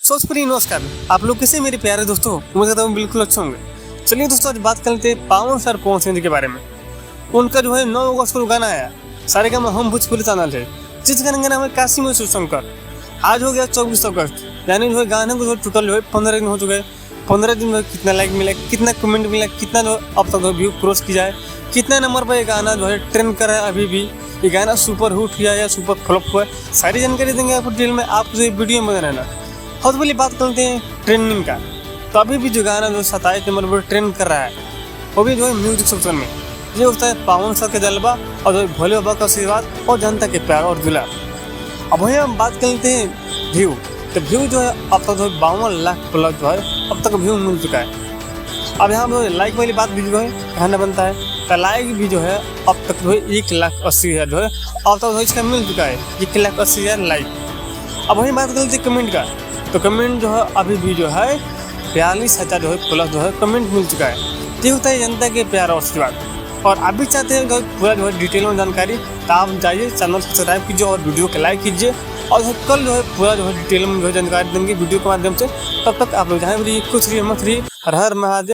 नमस्कार। आप लोग कैसे मेरे प्यारे दोस्तों, उम्मीद करता हूँ बिल्कुल अच्छे होंगे। चलिए दोस्तों, आज बात करते हैं पावन सर पवन सिंह जी के बारे में। उनका 9 अगस्त को गाना आया, सारेगामा हम भोजपुरी चैनल है, जिस गाने का नाम है काशी में शिवशंकर। आज हो गया 24 अगस्त, यानी गाने को टोटल 15 दिन हो चुके हैं। 15 दिन में कितना लाइक मिला, कितना कमेंट मिला, कितना अब तक व्यू क्रॉस किया है, कितना नंबर पर ये गाना ट्रेंड कर रहा है। अभी भी ये गाना सुपर हिट किया या सुपर फ्लॉप हुआ है, सारी जानकारी देंगे आपको डिटेल में। आप वीडियो में बना रहना। बहुत पहले बात करते हैं ट्रेंडिंग का। तो अभी भी जो गाना 27 नंबर पर ट्रेंड कर रहा है, वो भी म्यूजिक सेक्शन में ये होता है पावन सर के जलवा और भोले बाबा का आशीर्वाद और जनता के प्यार और दुला। अब वहीं हम बात करते हैं व्यू। तो व्यू अब तक 52 लाख प्लस अब तक व्यू मिल चुका है। अब यहाँ लाइक वाली बात भी कहना बनता है, तो लाइक भी अब तक 1,80,000 अब तक इसका मिल चुका है, 1,80,000 लाइक। अब वहीं बात करते हैं कमेंट का। तो कमेंट अभी भी 42,000 प्लस कमेंट मिल चुका है। ये होता है जनता के प्यार और आशीर्वाद। और आप भी चाहते हैं पूरा डिटेल में जानकारी, तो आप जाइए चैनल सब्सक्राइब कीजिए और वीडियो को लाइक कीजिए। और कल पूरा डिटेल में जानकारी देंगे वीडियो के माध्यम से। तब तक आप लोग जहाँ भी खुश रहिए, मत रहिए। हर हर महादेव।